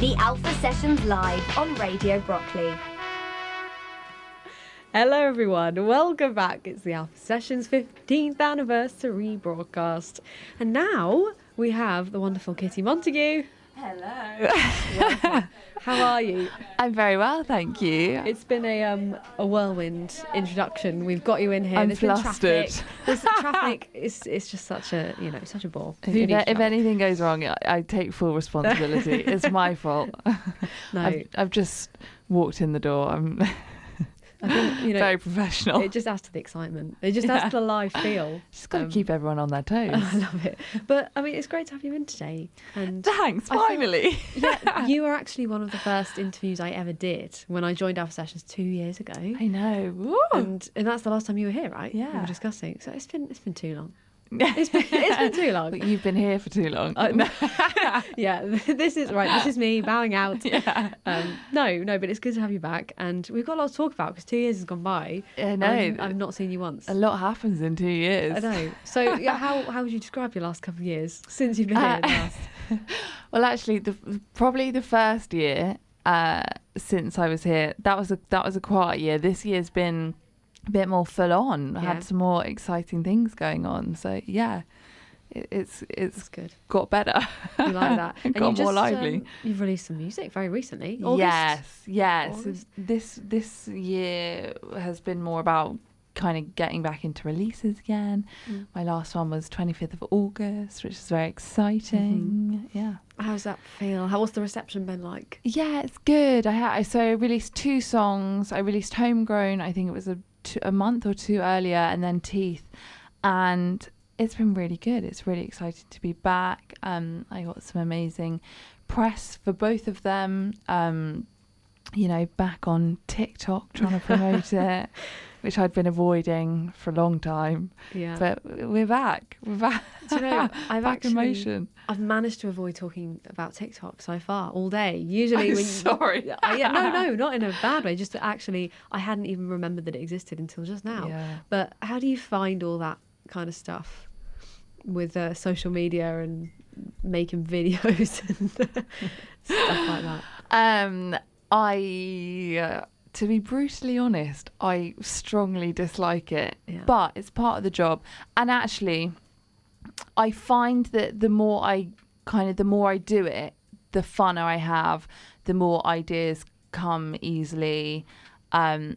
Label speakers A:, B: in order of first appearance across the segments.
A: The Alpha Sessions live on Radio Broccoli.
B: Hello everyone, welcome back. It's the Alpha Sessions 15th anniversary broadcast. And now we have the wonderful Kitty Montague.
C: Hello.
B: Welcome. How are you?
C: I'm very well, thank you.
B: It's been a whirlwind introduction. We've got you in here.
C: I'm
B: There's been
C: flustered.
B: traffic. This traffic is just such a such a bore.
C: If anything goes wrong, I take full responsibility. It's my fault.
B: No.
C: I've just walked in the door.
B: I think,
C: very professional.
B: It just adds to the excitement. It just adds to the live feel.
C: Just got to keep everyone on their toes.
B: I love it. But I mean, it's great to have you in today. And
C: Thanks, finally.
B: Yeah, you were actually one of the first interviews I ever did when I joined Alpha Sessions 2 years ago.
C: I know. Woo.
B: And that's the last time you were here, right?
C: Yeah.
B: We were discussing. So it's been too long. It's been too long.
C: But you've been here for too long.
B: Yeah, this is me bowing out.
C: Yeah.
B: No, but it's good to have you back, and we've got a lot to talk about because 2 years has gone by.
C: I know.
B: I've not seen you once.
C: A lot happens in 2 years.
B: I know. So yeah, how would you describe your last couple of years since you've been here last?
C: Well, actually, probably the first year since I was here, that was a quiet year. This year's been a bit more full on. I had some more exciting things going on. So yeah, it's
B: good.
C: Got better.
B: You like that?
C: And got more lively.
B: You've released some music very recently. August?
C: Yes.
B: August.
C: This year has been more about kind of getting back into releases again. My last one was 25th of August, which is very exciting. Yeah.
B: How's that feel? What's the reception been like?
C: Yeah, it's good. I released 2 songs. I released Homegrown, I think it was a month or two earlier, and then Teeth, and it's been really good. It's really exciting to be back. I got some amazing press for both of them. Back on TikTok trying to promote it, which I'd been avoiding for a long time. Yeah, but we're back. We're back.
B: Do you know, I've managed to avoid talking about TikTok so far all day. Usually,
C: sorry.
B: No, not in a bad way. Just actually, I hadn't even remembered that it existed until just now. Yeah. But how do you find all that kind of stuff with social media and making videos and stuff like that?
C: To be brutally honest, I strongly dislike it, but it's part of the job. And actually, I find that the more I do it, the funner I have, the more ideas come easily, and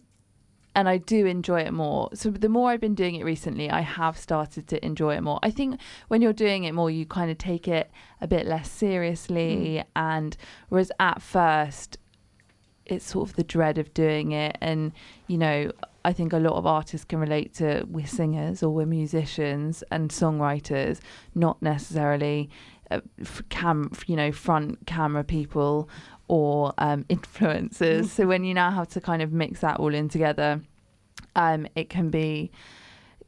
C: I do enjoy it more. So the more I've been doing it recently, I have started to enjoy it more. I think when you're doing it more, you kind of take it a bit less seriously, and whereas at first, it's sort of the dread of doing it. And I think a lot of artists can relate to, we're singers or we're musicians and songwriters, not necessarily front camera people or influencers. So when you now have to kind of mix that all in together, it can be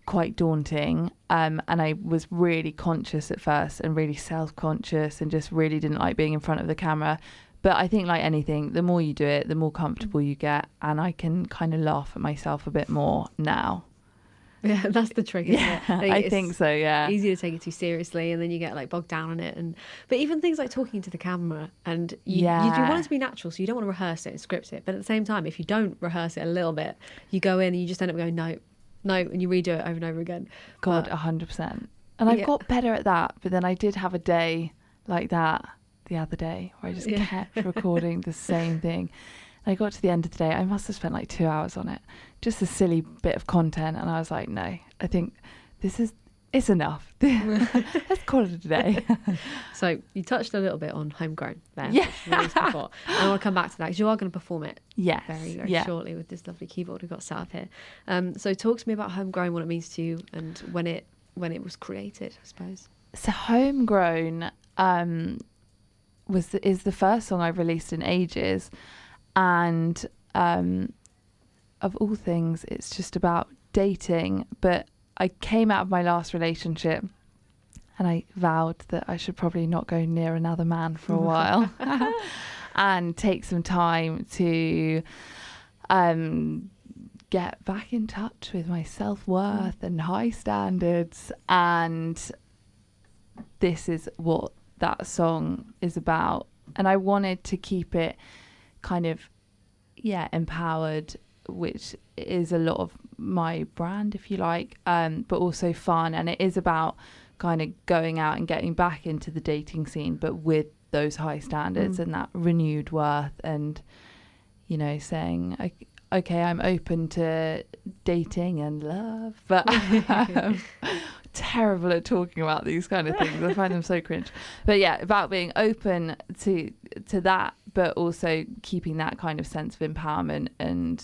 C: quite daunting. And I was really conscious at first and really self-conscious and just really didn't like being in front of the camera. But I think, like anything, the more you do it, the more comfortable you get. And I can kind of laugh at myself a bit more now.
B: Yeah, that's the trick, isn't it?
C: I think so, yeah.
B: Easy to take it too seriously, and then you get like bogged down in it. But even things like talking to the camera, and you want it to be natural, so you don't want to rehearse it and script it. But at the same time, if you don't rehearse it a little bit, you go in and you just end up going, no, and you redo it over and over again.
C: God, 100%. And I've got better at that, but then I did have a day like that the other day where I just kept recording the same thing. And I got to the end of the day, I must have spent like 2 hours on it, just a silly bit of content, and I was like, no, I think it's enough. Let's call it a day.
B: So you touched a little bit on Homegrown there,
C: yeah.
B: before. And I want to come back to that because you are going to perform it very, very shortly with this lovely keyboard we've got set up here. So talk to me about Homegrown, what it means to you, and when it was created, I suppose.
C: So Homegrown is the first song I've released in ages, and of all things, it's just about dating. But I came out of my last relationship and I vowed that I should probably not go near another man for a while and take some time to get back in touch with my self-worth and high standards. And this is what that song is about. And I wanted to keep it kind of, empowered, which is a lot of my brand, if you like, but also fun. And it is about kind of going out and getting back into the dating scene, but with those high standards and that renewed worth, and, you know, saying, okay, I'm open to dating and love, but I'm terrible at talking about these kind of things. I find them so cringe. But yeah, about being open to that, but also keeping that kind of sense of empowerment and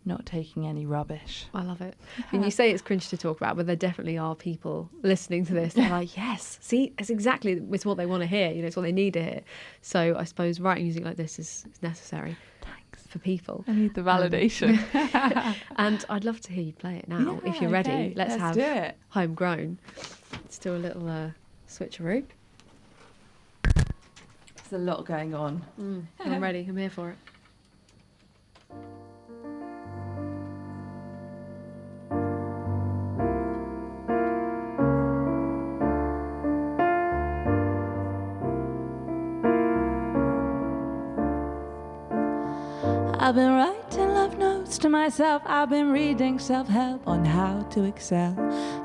C: not taking any rubbish.
B: I love it. And you say it's cringe to talk about, but there definitely are people listening to this. They're like, yes, see, it's what they want to hear. You know, it's what they need to hear. So I suppose writing music like this is necessary. Thanks for people.
C: I need the validation.
B: And I'd love to hear you play it now if you're ready.
C: Okay, let's do it.
B: Homegrown. Let's do a little switcheroo.
C: There's a lot going on.
B: I'm ready. I'm here for it.
D: I've been writing love notes to myself. I've been reading self-help on how to excel.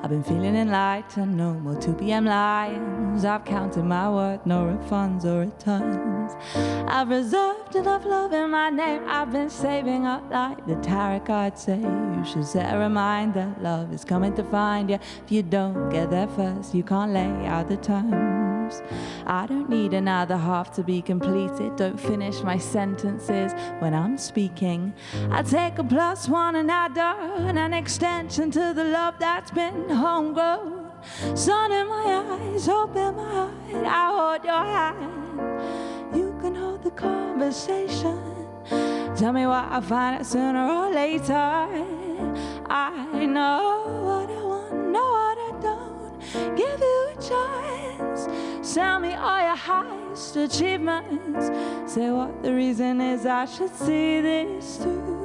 D: I've been feeling enlightened, no more 2 p.m. lions. I've counted my worth, no refunds or returns. I've reserved enough love in my name. I've been saving up like the tarot cards say. You should set a reminder, love is coming to find you. If you don't get there first, you can't lay out the terms. I don't need another half to be completed. Don't finish my sentences when I'm speaking. I take a +1 and add an extension to the love that's been homegrown. Sun in my eyes, hope in my heart, I hold your hand. You can hold the conversation. Tell me what I find out sooner or later. I know what I want, know what I don't. Give you a chance. Tell me all your highest achievements. Say what the reason is I should see this through.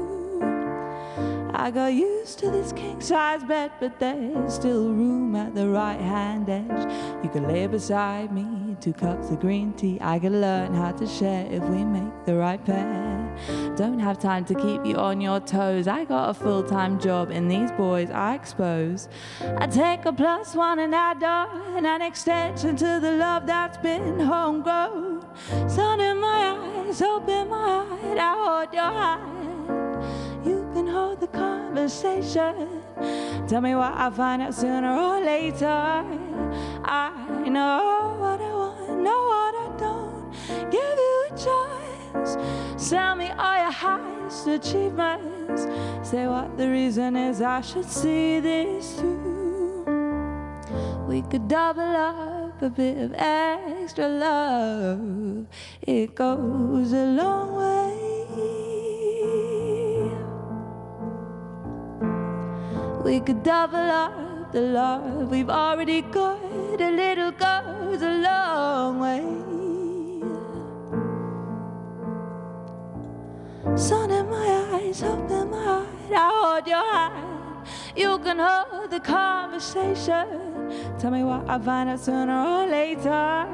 D: I got used to this king-size bed, but there's still room at the right-hand edge. You can lay beside me, 2 cups of green tea. I can learn how to share if we make the right pair. Don't have time to keep you on your toes. I got a full-time job, and these boys I expose. I take a +1 and add an extension to the love that's been homegrown. Sun in my eyes, hope in my heart, I hold your hand. You can hold the conversation. Tell me what I find out sooner or later. I know what I want, know what I don't. Give you a chance. Tell me all your highest achievements. Say what the reason is I should see this through. We could double up a bit of extra love. It goes a long way. We could double up the love we've already got. A little goes a long way. Sun in my eyes, hope in my heart, I hold your hand. You can hold the conversation. Tell me what I find out sooner or later.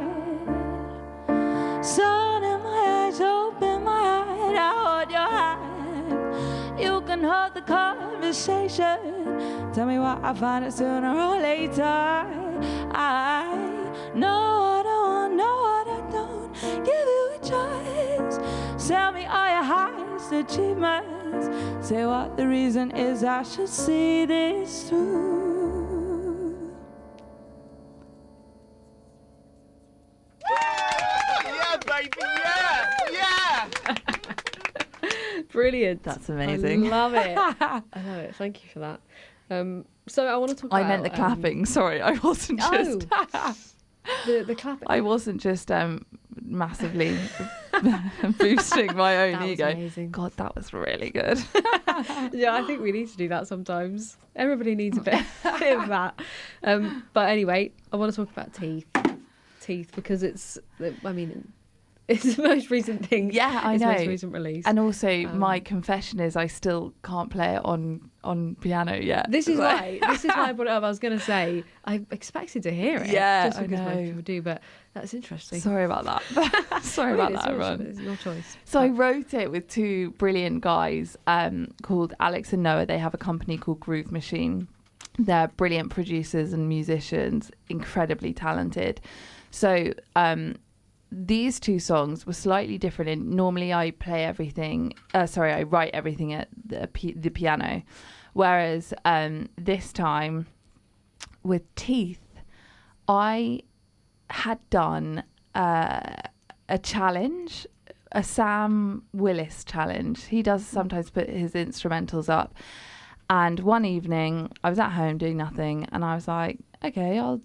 D: Sun in my eyes, hope in my heart, I hold your hand. You can hold the conversation. Tell me what I find out sooner or later. I know what I want, know what I don't. Give you a choice. Tell me all your highest achievements. Say what the reason is I should see this through.
C: Yeah, baby, yeah!
B: Brilliant.
C: That's amazing.
B: I love it. I love it. Thank you for that. So I want to talk about...
C: I meant the clapping. Sorry, I wasn't just...
B: the clapping.
C: I wasn't just massively boosting my own
B: That
C: ego.
B: was amazing.
C: God, that was really good.
B: Yeah, I think we need to do that sometimes. Everybody needs a bit of that. But anyway, I want to talk about teeth because it's... I mean, It's the most recent thing.
C: Yeah, I know.
B: It's the most recent release.
C: And also, my confession is I still can't play it on piano yet.
B: This is why I brought it up. I was going to say I expected to hear it.
C: Yeah,
B: just because
C: I know.
B: most people do, but that's interesting.
C: Sorry about that. Sorry about that, everyone.
B: It's your choice.
C: So I wrote it with two brilliant guys called Alex and Noah. They have a company called Groove Machine. They're brilliant producers and musicians, incredibly talented. So these two songs were slightly different. Normally I play everything, I write everything at the piano. Whereas this time with Teeth, I had done a challenge, a Sam Willis challenge. He does sometimes put his instrumentals up. And one evening I was at home doing nothing and I was like, okay, I'll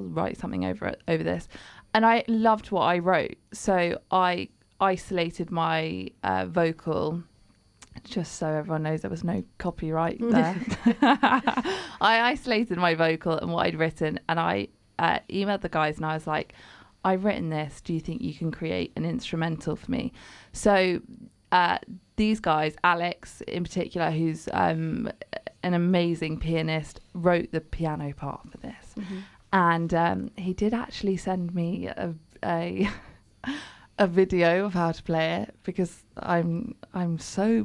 C: write something over this. And I loved what I wrote. So I isolated my vocal, just so everyone knows there was no copyright there. I isolated my vocal and what I'd written, and I emailed the guys and I was like, I've written this. Do you think you can create an instrumental for me? So these guys, Alex in particular, who's an amazing pianist, wrote the piano part for this. Mm-hmm. And he did actually send me a video of how to play it, because I'm so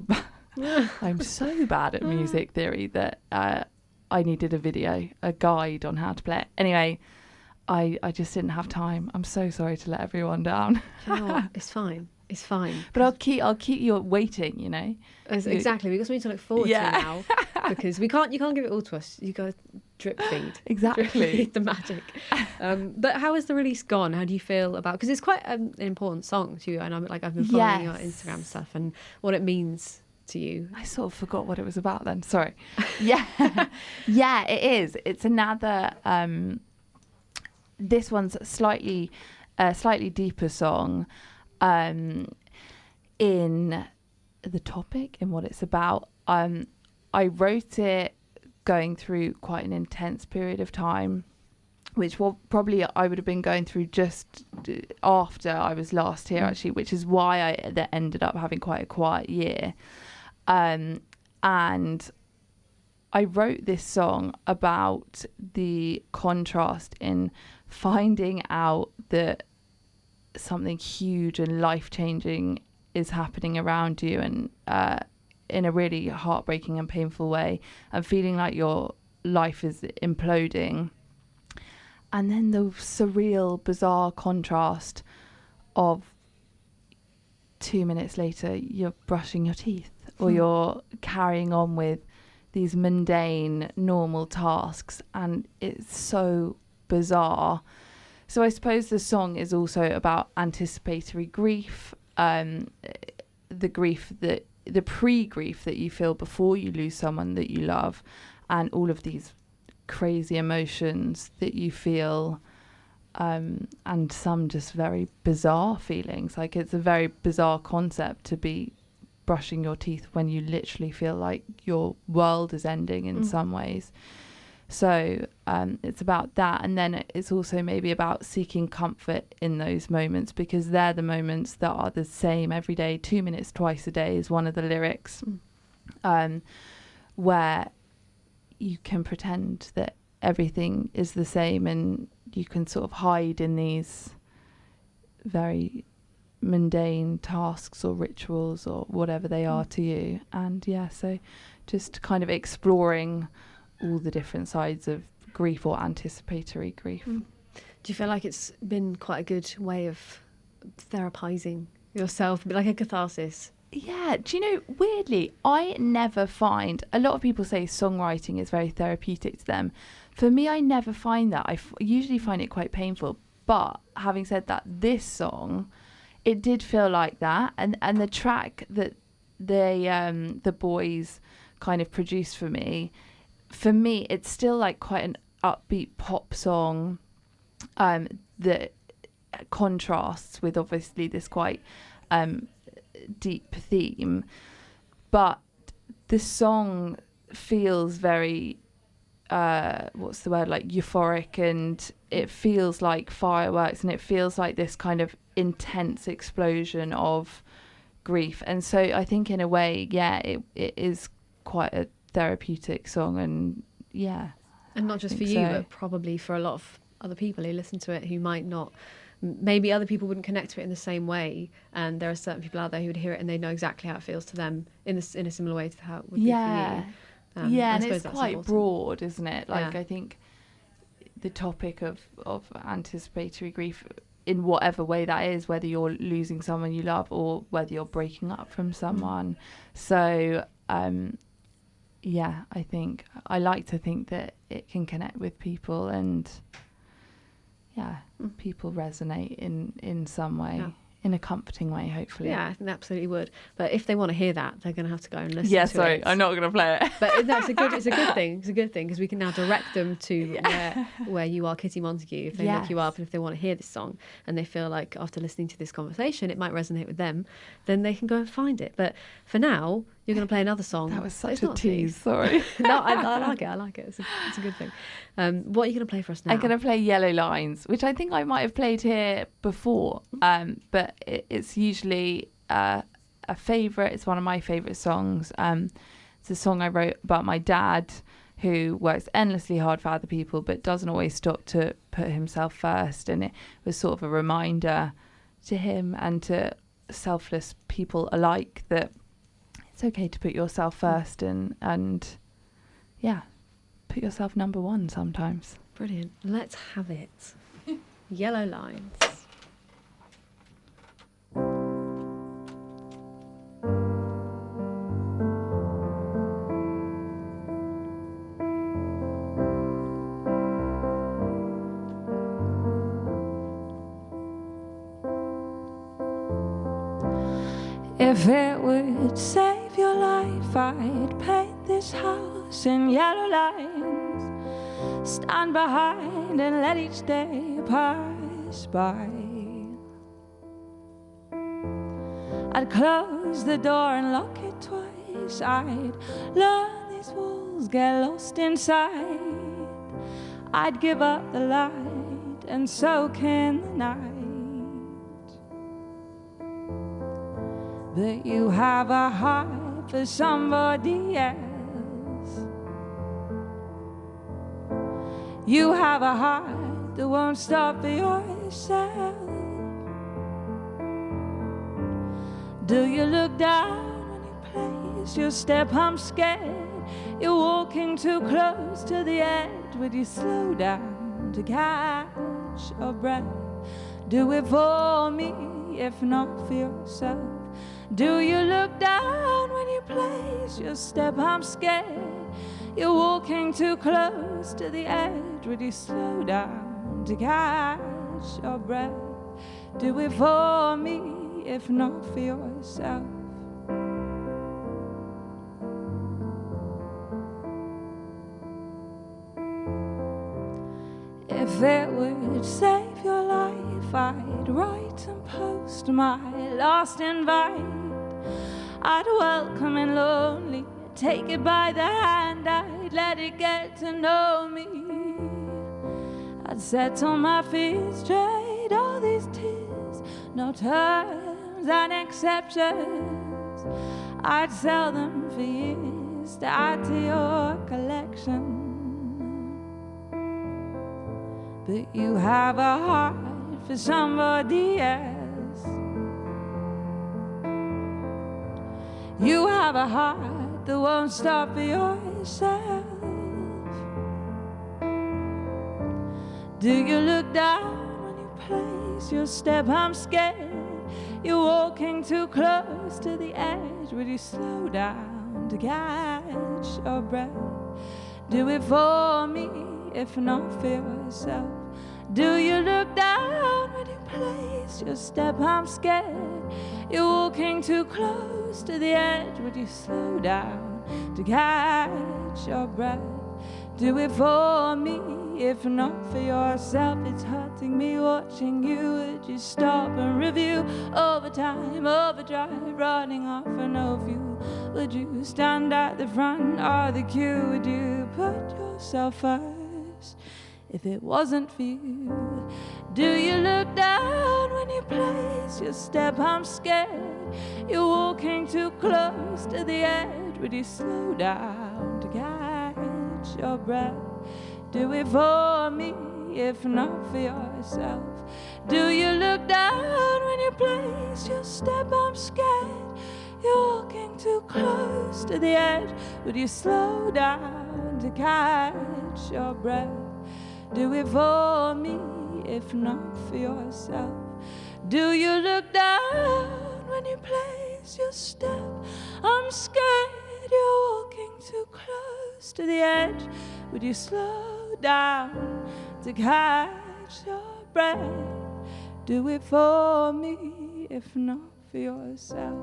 C: bad at music theory that I needed a video, a guide on how to play it. Anyway, I just didn't have time. I'm so sorry to let everyone down.
B: You know what? It's fine. It's fine.
C: But I'll keep you waiting, you know.
B: Exactly. We've got something to look forward to now, because you can't give it all to us. You got to drip feed.
C: Exactly.
B: Drip feed the magic. But how has the release gone? How do you feel about? Because it's quite an important song to you, and I've been following your Instagram stuff and what it means to you.
C: I sort of forgot what it was about then. Sorry. Yeah, yeah, it is. It's another. This one's slightly deeper song. In the topic and what it's about. I wrote it going through quite an intense period of time, which probably I would have been going through just after I was last here, actually, which is why I ended up having quite a quiet year. And I wrote this song about the contrast in finding out that something huge and life-changing is happening around you, and in a really heartbreaking and painful way, and feeling like your life is imploding. And then the surreal, bizarre contrast of 2 minutes later you're brushing your teeth, or you're carrying on with these mundane, normal tasks, and it's so bizarre. So I suppose the song is also about anticipatory grief, the pre-grief that you feel before you lose someone that you love, and all of these crazy emotions that you feel, and some just very bizarre feelings. Like, it's a very bizarre concept to be brushing your teeth when you literally feel like your world is ending in some ways. So it's about that, and then it's also maybe about seeking comfort in those moments, because they're the moments that are the same every day. 2 minutes twice a day is one of the lyrics, where you can pretend that everything is the same, and you can sort of hide in these very mundane tasks or rituals or whatever they are to you. And so just kind of exploring all the different sides of grief or anticipatory grief.
B: Do you feel like it's been quite a good way of therapizing yourself, a bit like a catharsis?
C: Yeah, do you know, weirdly, I never find, a lot of people say songwriting is very therapeutic to them. For me, I never find that. I usually find it quite painful. But having said that, this song, it did feel like that. And the track that the boys kind of produced for me, it's still like quite an upbeat pop song that contrasts with obviously this quite deep theme, but the song feels very like euphoric, and it feels like fireworks, and it feels like this kind of intense explosion of grief. And so I think in a way, it is quite a therapeutic song, and
B: and not just for you, but probably for a lot of other people who listen to it who might not, maybe other people wouldn't connect to it in the same way, and there are certain people out there who would hear it and they know exactly how it feels to them in a similar way to how it would be for you.
C: And it's quite broad, isn't it? Like, I think the topic of anticipatory grief, in whatever way that is, whether you're losing someone you love or whether you're breaking up from someone. So I think I like to think that it can connect with people, and people resonate in some way, in a comforting way, hopefully.
B: Yeah, I think they absolutely would. But if they want to hear that, they're going to have to go and listen to it.
C: Sorry, I'm not going to play it.
B: But it's a good thing. It's a good thing because we can now direct them to where you are, Kitty Montague. If they look you up and if they want to hear this song and they feel like after listening to this conversation it might resonate with them, then they can go and find it. But for now, you're going to play another song.
C: That was such a tease, sorry.
B: No, I like it. It's a good thing. What are you going to play for us now?
C: I'm going to play Yellow Lines, which I think I might have played here before, but it's usually a favourite. It's one of my favourite songs. It's a song I wrote about my dad, who works endlessly hard for other people but doesn't always stop to put himself first, and it was sort of a reminder to him and to selfless people alike that it's okay to put yourself first and put yourself number one sometimes.
B: Brilliant. Let's have it. Yellow Lines.
D: If it would save your life, I'd paint this house in yellow lines, stand behind and let each day pass by. I'd close the door and lock it twice. I'd learn these walls get lost inside. I'd give up the light and soak in the night. But you have a heart for somebody else. You have a heart that won't stop for yourself. Do you look down when you place your step? I'm scared you're walking too close to the edge. Would you slow down to catch your breath? Do it for me, if not for yourself. Do you look down when you place your step? I'm scared you're walking too close to the edge. Would you slow down to catch your breath? Do it for me, if not for yourself. If it would save your life, I'd write and post my last invite. I'd welcome and lonely, take it by the hand, I'd let it get to know me. I'd settle my fears, trade all these tears, no terms and exceptions. I'd sell them for years to add to your collection. But you have a heart for somebody else. You have a heart that won't stop for yourself. Do you look down when you place your step? I'm scared you're walking too close to the edge. Would you slow down to catch your breath? Do it for me, if not for yourself. Do you look down when you place your step? I'm scared you're walking too close to the edge. Would you slow down to catch your breath? Do it for me, if not for yourself. It's hurting me watching you. Would you stop and review? Overtime, overdrive, running off for no fuel. Would you stand at the front of the queue? Would you put yourself first? If it wasn't for you, Do you look down when you place your step? I'm scared you're walking too close to the edge. Would you slow down to catch your breath? Do it for me, if not for yourself. Do you look down when you place your step? I'm scared you're walking too close to the edge. Would you slow down to catch your breath? Do it for me, if not for yourself. Do you look down when you place your step? I'm scared you're walking too close to the edge. Would you slow down to catch your breath? Do it for me, if not for yourself.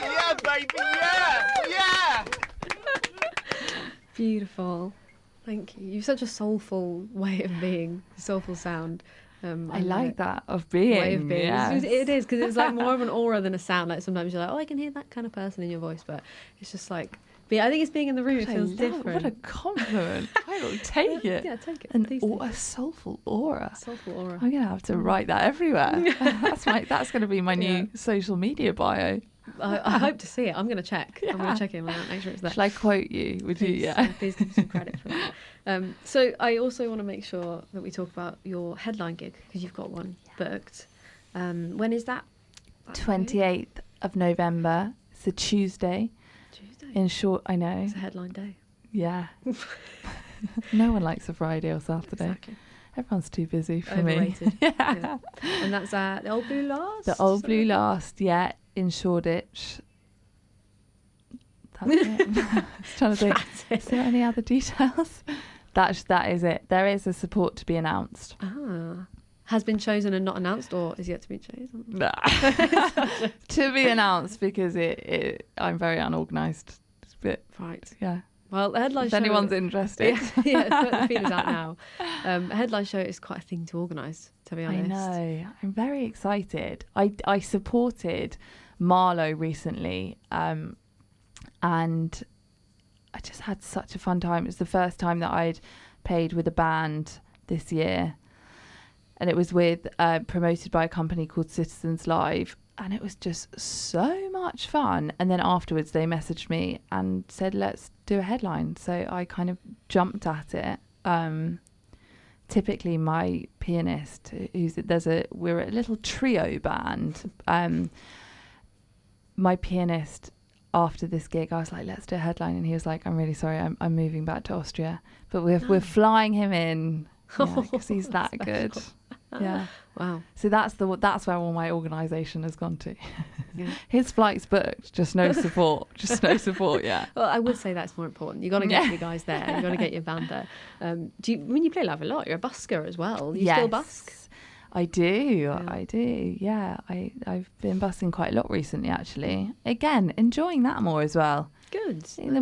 E: Yeah, baby, yeah!
B: Beautiful. Thank you. You've such a soulful way of being, soulful sound.
C: I like that of being.
B: Way of being.
C: Yes.
B: It is, because it's like more of an aura than a sound. Like sometimes you're like, oh, I can hear that kind of person in your voice, but it's just like, I think it's being in the room. It feels different.
C: What a compliment. I will take it.
B: Yeah, take it.
C: A soulful aura.
B: Soulful aura.
C: I'm going to have to write that everywhere. That's going to be my new social media bio.
B: I hope to see it. I'm going to check.
C: Yeah.
B: I'm going to check it and make sure it's there.
C: Shall I quote you? Would you? Yeah.
B: Please give me some credit for that. So I also want to make sure that we talk about your headline gig, because you've got one booked. When is that?
C: 28th of November. It's a Tuesday. In short, I know.
B: It's a headline day.
C: Yeah. No one likes a Friday or Saturday.
B: Exactly.
C: Everyone's too busy for
B: Overrated.
C: me. Yeah.
B: And that's at the Old Blue Last?
C: The Old Blue Last, yeah, in Shoreditch. That's it. I was trying to think, is there any other details? That is it. There is a support to be announced.
B: Has been chosen and not announced, or is yet to be chosen?
C: Nah. To be announced, because I'm very unorganised. But
B: right.
C: Yeah.
B: Well, the headline
C: if
B: show...
C: If anyone's interested.
B: Yeah, put the feelers out now. A headline show is quite a thing to organise, to be honest.
C: I know. I'm very excited. I supported Marlowe recently, and I just had such a fun time. It was the first time that I'd played with a band this year. And it was with promoted by a company called Citizens Live. And it was just so much fun. And then afterwards they messaged me and said, let's do a headline. So I kind of jumped at it. Typically my pianist, we're a little trio band. My pianist, after this gig, I was like, let's do a headline. And he was like, I'm really sorry, I'm moving back to Austria. But we're flying him in because he's that good. Yeah.
B: Wow.
C: So that's where all my organisation has gone to.
B: Yeah.
C: His flight's booked, just no support. Yeah.
B: Well, I would say that's more important. You got to get your guys there. You got to get your band there. When you play live a lot, you're a busker as well. You still busk?
C: I do. Yeah. I do. Yeah. I've been busking quite a lot recently, actually. Again, enjoying that more as well.
B: Good.
C: The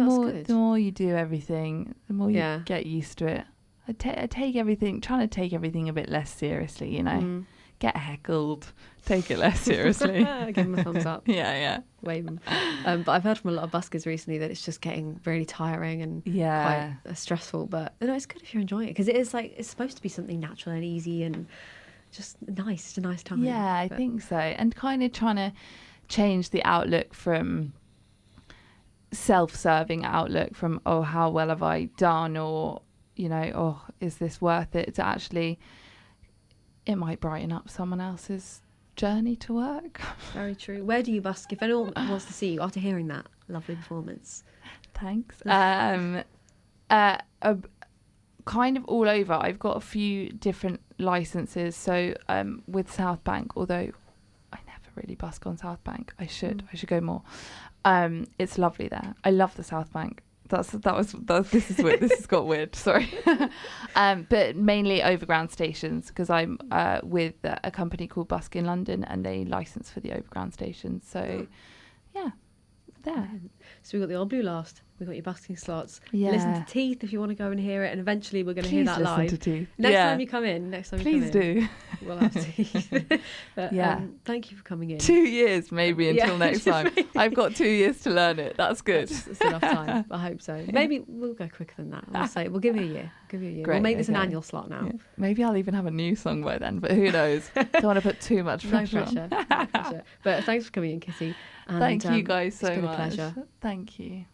C: more you do everything, the more you get used to it. I take everything, trying to take everything a bit less seriously, you know. Get heckled, take it less seriously.
B: Give them a thumbs up.
C: Yeah.
B: Wave them. But I've heard from a lot of buskers recently that it's just getting really tiring and quite stressful. But no, it's good if you're enjoying it, because it is like, it's supposed to be something natural and easy and just nice. It's a nice time.
C: Yeah, I think so. And kind of trying to change the outlook from self-serving outlook from, oh, how well have I done, or you know, oh, is this worth it? To actually, it might brighten up someone else's journey to work. Very
B: true. Where do you busk? If anyone wants to see you after hearing that lovely performance.
C: Thanks. Kind of all over. I've got a few different licenses. So with South Bank, although I never really busk on South Bank, I should go more. It's lovely there. I love the South Bank. This is weird. This has got weird. Sorry, but mainly overground stations, because I'm with a company called Busk in London, and they license for the overground stations. So, yeah, there.
B: So we've got the Old Blue Last. We've got your Busking Slots.
C: Yeah.
B: Listen to Teeth if you want to go and hear it. And eventually we're going to hear that
C: listen
B: live.
C: to Teeth.
B: Next
C: Yeah.
B: time you come in.
C: Please do.
B: We'll have Teeth. But,
C: Yeah.
B: thank you for coming in.
C: 2 years maybe until
B: Yeah.
C: next time. I've got 2 years to learn it. That's good.
B: That's enough time. I hope so. Maybe we'll go quicker than that. We'll give you a year.
C: Great,
B: We'll make this an
C: okay.
B: annual slot now.
C: Yeah. Maybe I'll even have a new song by then, but who knows? Don't want to put too much
B: No
C: pressure
B: pressure.
C: on.
B: No pressure. But thanks for coming in, Kitty. And,
C: Thank you guys so
B: it's been
C: much.
B: a pleasure.
C: Thank you.